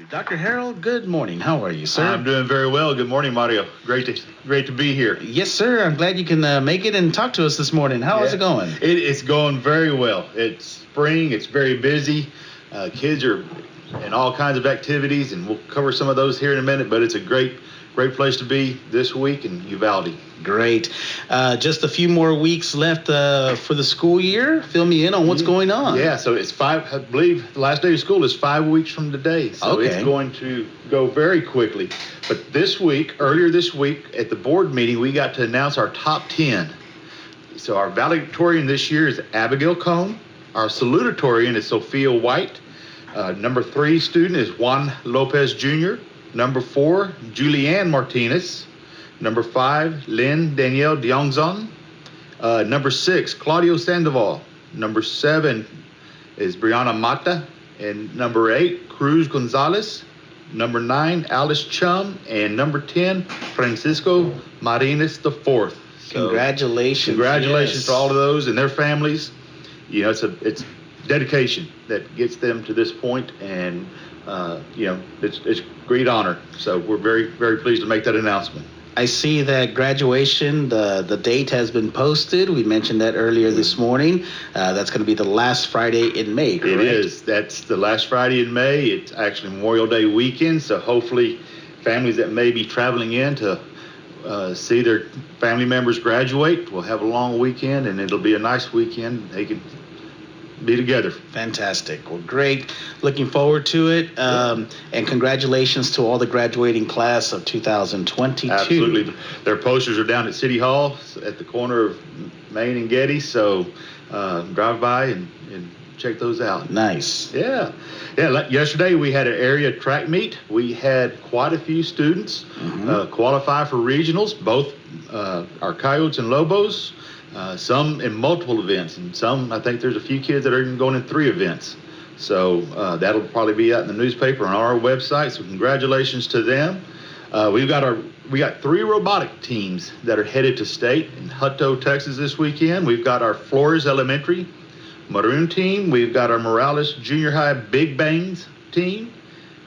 Dr. Harrell, good morning. How are you, sir? I'm doing very well. Good morning, Mario. Great to be here. Yes, sir. I'm glad you can make it and talk to us this morning. How is it going? It's going very well. It's spring. It's very busy. Kids are in all kinds of activities, and we'll cover some of those here in a minute, but it's a great place to be this week in Uvalde. Great. Just a few more weeks left for the school year. Fill me in on what's going on. Yeah, so it's I believe the last day of school is 5 weeks from today. So It's going to go very quickly. But earlier this week at the board meeting, we got to announce our top 10. So our valedictorian this year is Abigail Cohn. Our salutatorian is Sophia White. Number 3 student is Juan Lopez Jr. Number 4, Julianne Martinez. Number 5, Lynn Danielle Diongzon. Number 6, Claudio Sandoval. Number 7 is Brianna Mata. And number 8, Cruz Gonzalez. Number 9, Alice Chum. And number 10, Francisco Marinas IV. So Congratulations. Congratulations to all of those and their families. You know, it's dedication that gets them to this point, and it's great honor. So we're very, very pleased to make that announcement. I see that graduation, the date has been posted. We mentioned that earlier this morning. That's going to be the last Friday in May, correct? It is. That's the last Friday in May. It's actually Memorial Day weekend, so hopefully families that may be traveling in to see their family members graduate will have a long weekend, and it'll be a nice weekend. They can be together. Fantastic. Well, great. Looking forward to it. And congratulations to all the graduating class of 2022. Absolutely. Their posters are down at City Hall at the corner of Main and Getty. So drive by and check those out. Nice. Yeah. Yesterday we had an area track meet. We had quite a few students qualify for regionals, both our Coyotes and Lobos. Some in multiple events, and some, I think there's a few kids that are even going in 3 events. So that'll probably be out in the newspaper on our website. So congratulations to them. We got 3 robotic teams that are headed to state in Hutto, Texas this weekend. We've got our Flores Elementary Maroon team. We've got our Morales Junior High Big Bangs team,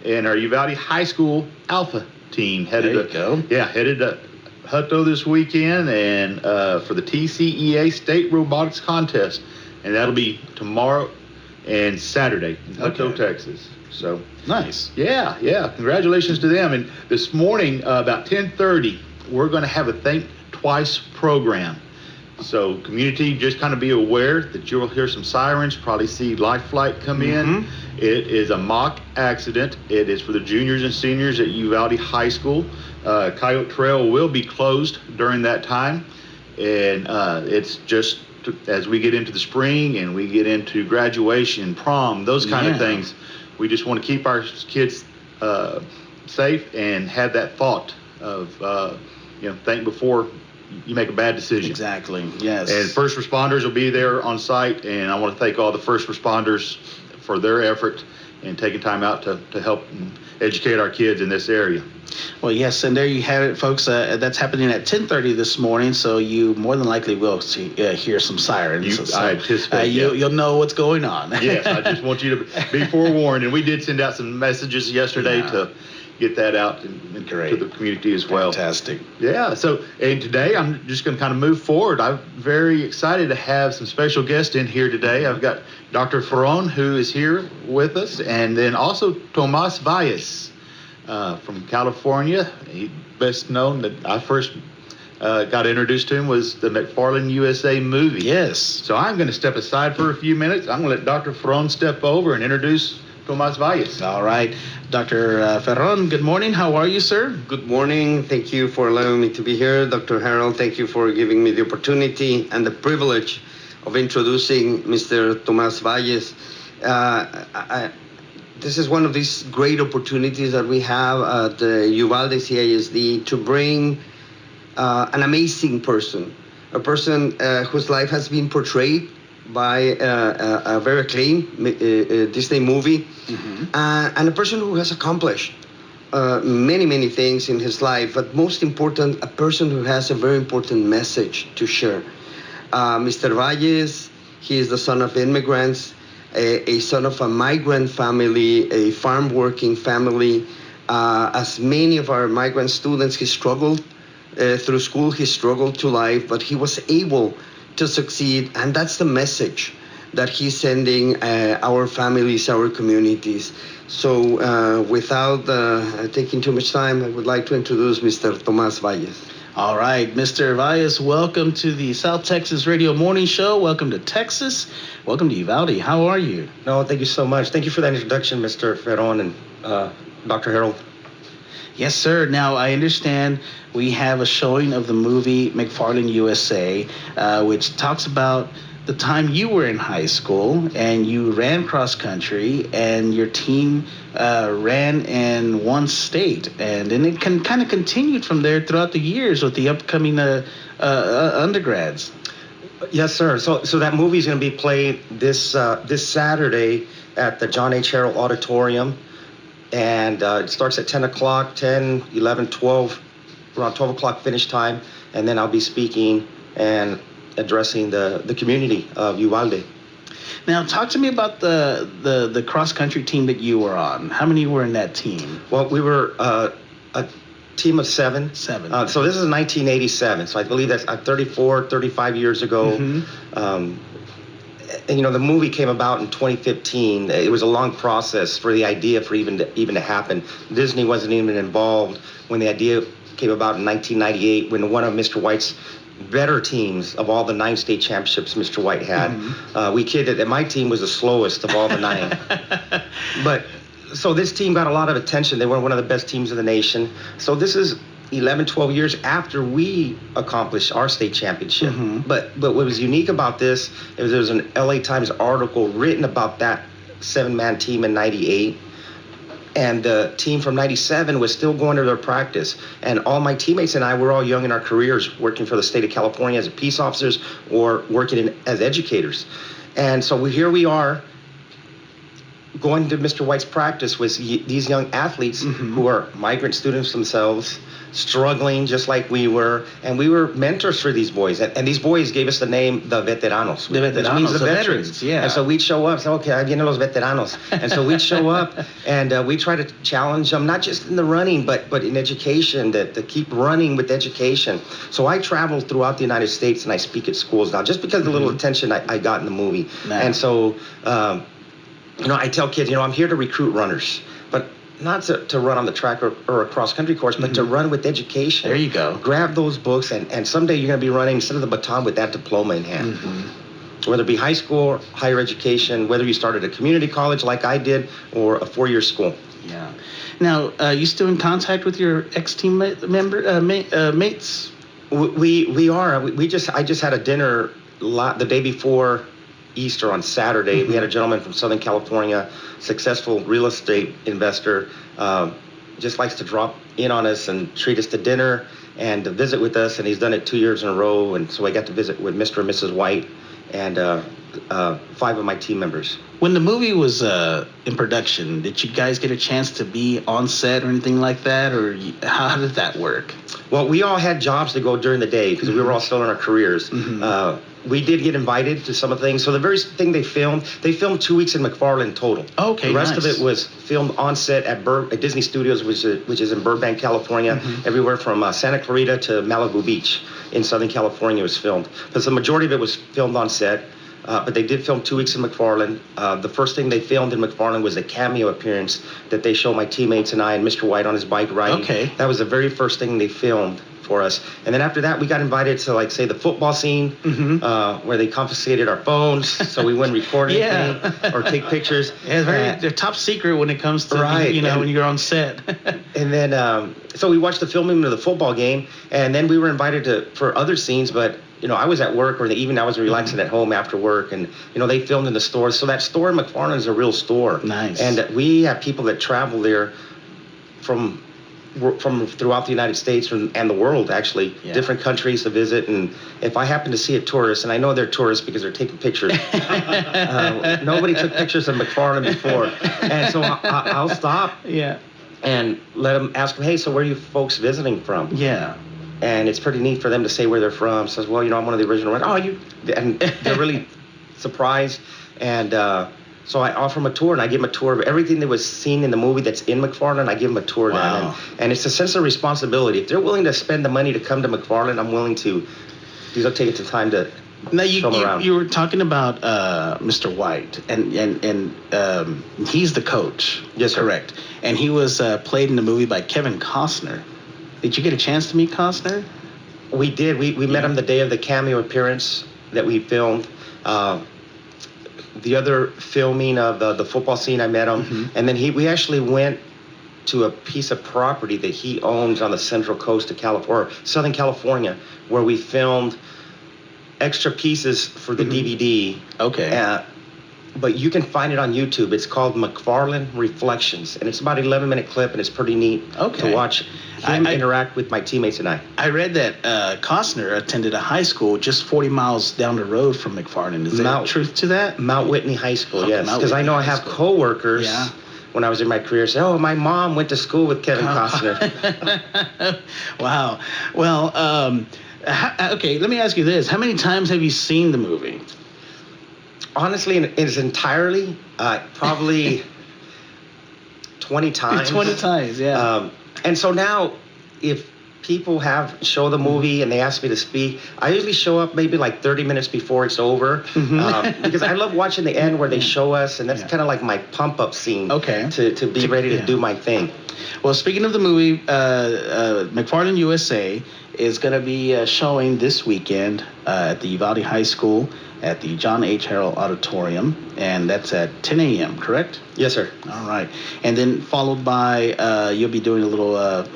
and our Uvalde High School Alpha team headed to Hutto this weekend, and for the TCEA State Robotics Contest, and that'll be tomorrow and Saturday in Hutto, Texas. So nice. Yeah. Congratulations to them. And this morning, about 10:30, we're going to have a Think Twice program. So community, just kind of be aware that you'll hear some sirens, probably see life flight come in. It is a mock accident. It is for the juniors and seniors at Uvalde High School. Coyote Trail will be closed during that time. And it's just as we get into the spring and we get into graduation, prom, those kind of things, we just want to keep our kids safe and have that thought of, think before you make a bad decision. Exactly, yes. And first responders will be there on site, and I want to thank all the first responders for their effort and taking time out to help educate our kids in this area. Well, yes, and there you have it, folks. That's happening at 10:30 this morning, so you more than likely will hear some sirens. I anticipate. You'll know what's going on. Yes, I just want you to be forewarned. And we did send out some messages yesterday to get that out to the community as well. Fantastic. Yeah, and today I'm just going to kind of move forward. I'm very excited to have some special guests in here today. I've got Dr. Ferron, who is here with us, and then also Thomas Valles from California. He best known that I first got introduced to him was the McFarland USA movie. Yes. So I'm going to step aside for a few minutes. I'm going to let Dr. Ferron step over and introduce Thomas Valles. All right. Dr. Ferron, good morning. How are you, sir? Good morning. Thank you for allowing me to be here. Dr. Harrell, thank you for giving me the opportunity and the privilege of introducing Mr. Thomas Valles. This is one of these great opportunities that we have at the Uvalde CISD to bring an amazing person, a person whose life has been portrayed by a very acclaimed Disney movie, and a person who has accomplished many things in his life, but most important, a person who has a very important message to share. Mr. Valles, he is the son of immigrants, a son of a migrant family, a farm working family. As many of our migrant students, he struggled through school, he struggled to life, but he was able to succeed. And that's the message that he's sending our families, our communities. So without taking too much time, I would like to introduce Mr. Thomas Valles. All right, Mr. Valles, welcome to the South Texas Radio Morning Show. Welcome to Texas. Welcome to Uvalde. How are you? No, thank you so much. Thank you for that introduction, Mr. Ferron and Dr. Harrell. Yes, sir. Now, I understand we have a showing of the movie McFarland USA, which talks about the time you were in high school and you ran cross country and your team ran in one state. And then it kind of continued from there throughout the years with the upcoming undergrads. Yes, sir. So that movie is going to be played this Saturday at the John H. Harrell Auditorium. And it starts at 10 o'clock, 10, 11, 12, around 12 o'clock finish time. And then I'll be speaking and addressing the community of Uvalde. Now, talk to me about the cross-country team that you were on. How many were in that team? Well, we were a team of seven. Seven. So this is 1987. So I believe that's 35 years ago. Mm-hmm. And, the movie came about in 2015. It was a long process for the idea for even to happen. Disney wasn't even involved when the idea came about in 1998, when one of Mr. White's better teams of all the 9 state championships Mr. White had. Mm-hmm. We kidded that my team was the slowest of all the 9. But so this team got a lot of attention. They were one of the best teams in the nation. So this is 11, 12 years after we accomplished our state championship. Mm-hmm. But what was unique about this is there was an LA Times article written about that 7-man team in 98. And the team from 97 was still going to their practice. And all my teammates and I were all young in our careers, working for the state of California as peace officers or working as educators. And so here we are going to Mr. White's practice with these young athletes mm-hmm. who are migrant students themselves, struggling just like we were, and we were mentors for these boys. And these boys gave us the name the Veteranos. The Veteranos, which means the veterans, yeah. And so we'd show up, say, okay, ahí vienen los veteranos. And so we'd show up, and we try to challenge them, not just in the running, but in education, to keep running with education. So I travel throughout the United States, and I speak at schools now, just because of the little attention I got in the movie. Nice. And so, I tell kids, I'm here to recruit runners, but not to run on the track or a cross-country course, but mm-hmm. to run with education. There you go. Grab those books, and someday you're going to be running instead of the baton with that diploma in hand. Mm-hmm. Whether it be high school or higher education, whether you started a community college like I did or a 4-year school. Yeah. Now, you still in contact with your ex-team mates? We are. I just had a dinner the day before Easter on Saturday. Mm-hmm. We had a gentleman from Southern California, successful real estate investor, just likes to drop in on us and treat us to dinner and to visit with us, and he's done it 2 years in a row. And so I got to visit with Mr. and Mrs. White and 5 of my team members. When the movie was in production, did you guys get a chance to be on set or anything like that, or how did that work? Well, we all had jobs to go during the day because mm-hmm. we were all still in our careers. Mm-hmm. We did get invited to some of the things. So the very thing they filmed 2 weeks in McFarland total. Okay, the rest nice. of it was filmed on set at Disney Studios, which is in Burbank, California. Mm-hmm. Everywhere from Santa Clarita to Malibu Beach in Southern California was filmed. Because the majority of it was filmed on set. But they did film 2 weeks in McFarland. The first thing they filmed in McFarland was a cameo appearance that they showed my teammates and I and Mr. White on his bike riding. Okay. That was the very first thing they filmed for us. And then after that, we got invited to, say, the football scene, mm-hmm. Where they confiscated our phones so we wouldn't record anything or take pictures. Yeah, they're top secret when it comes to, right. When you're on set. And then, so we watched the filming of the football game, and then we were invited for other scenes, but I was at work, or even I was relaxing at home after work, and they filmed in the store. So that store in McFarland is a real store. Nice. And we have people that travel there from throughout the United States and the world, actually, different countries to visit. And if I happen to see a tourist, and I know they're tourists because they're taking pictures, nobody took pictures of McFarland before, and so I'll stop. Yeah. And let them ask them, hey, so where are you folks visiting from? Yeah. And it's pretty neat for them to say where they're from. Says, well, I'm one of the original. And they're really surprised. And So I offer them a tour, and I give them a tour of everything that was seen in the movie that's in McFarland. I give them a tour of Wow. that. And it's a sense of responsibility. If they're willing to spend the money to come to McFarland, I'm willing to take the time to Now show them around. you were talking about Mr. White, and he's the coach. Yes, sir. Correct. And he was played in the movie by Kevin Costner. Did you get a chance to meet Costner? We did. We met him the day of the cameo appearance that we filmed. The other filming of the football scene, I met him. Mm-hmm. And then we actually went to a piece of property that he owns on the central coast of California, Southern California, where we filmed extra pieces for the DVD. Okay. But you can find it on YouTube. It's called McFarland Reflections, and it's about an 11-minute clip, and it's pretty neat Okay. to watch him I- interact with my teammates and I. I read that Costner attended a high school just 40 miles down the road from McFarland. Is there truth to that? Mount Whitney High School, Okay, yes. Mount Because I Whitney know I High have School. coworkers Yeah. when I was in my career say, "Oh, my mom went to school with Kevin Costner." Wow. Well, okay, let me ask you this. How many times have you seen the movie? Honestly, in its entirely, probably 20 times. 20 times, yeah. And so now, if people show the movie and they ask me to speak, I usually show up maybe like 30 minutes before it's over, because I love watching the end where they show us, and that's kind of like my pump-up scene. Okay. To be ready to do my thing. Well, speaking of the movie, McFarland USA is going to be showing this weekend at the Uvalde High School at the John H. Harrell Auditorium, and that's at 10 a.m., correct? Yes, sir. All right. And then followed by, you'll be doing a little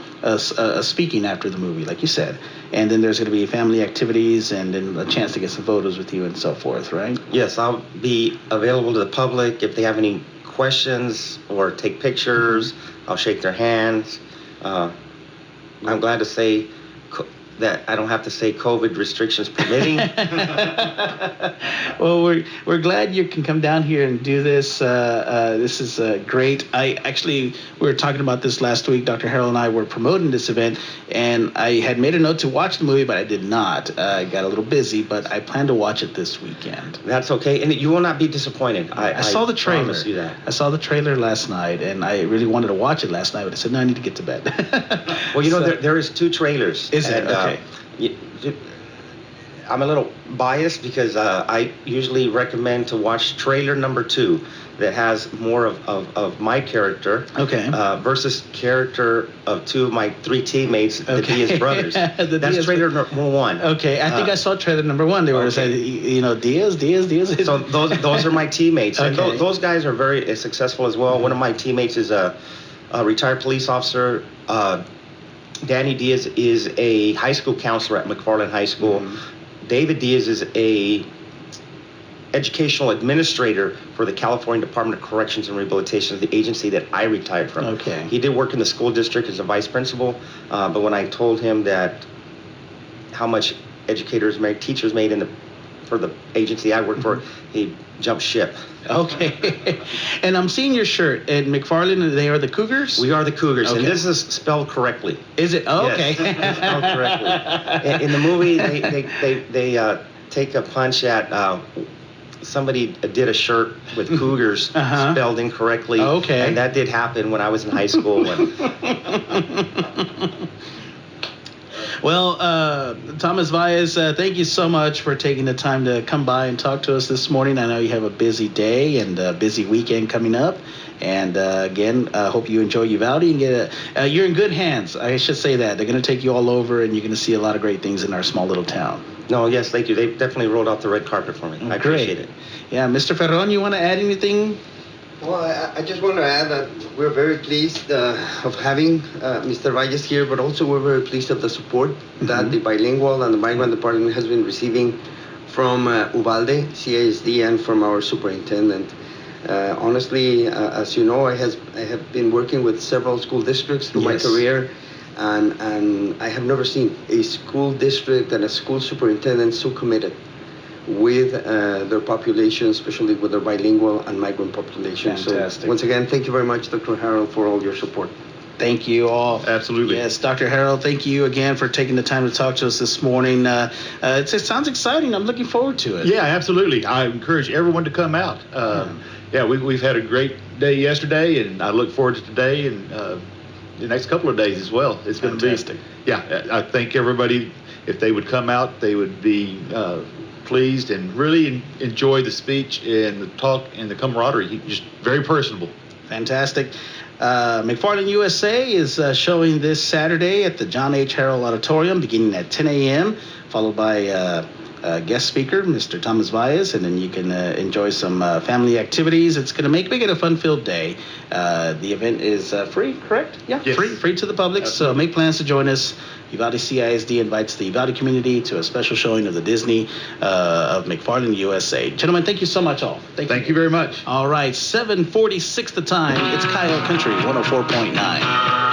speaking after the movie, like you said. And then there's going to be family activities and then a chance to get some photos with you and so forth, right? Yes, I'll be available to the public if they have any questions or take pictures. I'll shake their hands. I'm glad to say that I don't have to say COVID restrictions permitting. Well, we're glad you can come down here and do this. This is great. We were talking about this last week. Dr. Harrell and I were promoting this event, and I had made a note to watch the movie, but I did not. I got a little busy, but I plan to watch it this weekend. That's okay, and you will not be disappointed. I saw the trailer. Promise you that. I saw the trailer last night, and I really wanted to watch it last night, but I said, no, I need to get to bed. Well, there is 2 trailers. Is it? Okay. I'm a little biased because I usually recommend to watch trailer number 2 that has more of my character versus character of 2 of my 3 teammates, the Diaz brothers. That's trailer number 1. Okay, I think I saw trailer number 1. They were saying, Diaz. So those are my teammates. And Okay. those guys are very successful as well. One of my teammates is a retired police officer. Danny Diaz is a high school counselor at McFarland High School. David Diaz is a educational administrator for the California Department of Corrections and Rehabilitation, the agency that I retired from. Okay. He did work in the school district as a vice principal, but when I told him that how much teachers made for the agency I worked for, he jumped ship. Okay. And I'm seeing your shirt at McFarland. They are the Cougars? We are the Cougars, Okay. and this is spelled correctly. Is it? Oh, Yes, okay. it's spelled correctly. In the movie, they take a punch at somebody did a shirt with Cougars spelled incorrectly. Okay. And that did happen when I was in high school. Well, Thomas Valles, thank you so much for taking the time to come by and talk to us this morning. I know you have a busy day and a busy weekend coming up. And again, I hope you enjoy Uvalde and you're in good hands. I should say that. They're going to take you all over, and you're going to see a lot of great things in our small little town. No, yes, thank you. They definitely rolled out the red carpet for me. I appreciate it. Yeah, Mr. Ferron, you want to add anything? Well, I just want to add that we're very pleased of having Mr. Valles here, but also we're very pleased of the support that the bilingual and the migrant department has been receiving from Uvalde, CISD, and from our superintendent. Honestly, as you know, I have been working with several school districts through my career, and I have never seen a school district and a school superintendent so committed with their population, especially with their bilingual and migrant population. Fantastic. So once again, thank you very much, Dr. Harrell, for all your support. Thank you all. Absolutely. Yes, Dr. Harrell, thank you again for taking the time to talk to us this morning. It sounds exciting. I'm looking forward to it. Yeah, absolutely. I encourage everyone to come out. Yeah, we've had a great day yesterday, and I look forward to today and the next couple of days as well. It's going to be Fantastic. Yeah, I think everybody, if they would come out, they would be pleased and really enjoy the speech and the talk and the camaraderie. He's just very personable. Fantastic. McFarland USA is showing this Saturday at the John H. Harrell Auditorium beginning at 10 a.m., followed by guest speaker, Mr. Thomas Valles, and then you can enjoy some family activities. It's going to make it a fun-filled day. The event is free, correct? Yeah, Yes. free to the public. So make plans to join us. Uvalde CISD invites the Uvalde community to a special showing of the Disney of McFarland USA. Gentlemen, thank you so much all. Thank you very much. All right, 7:46 the time. It's Coyote Country 104.9.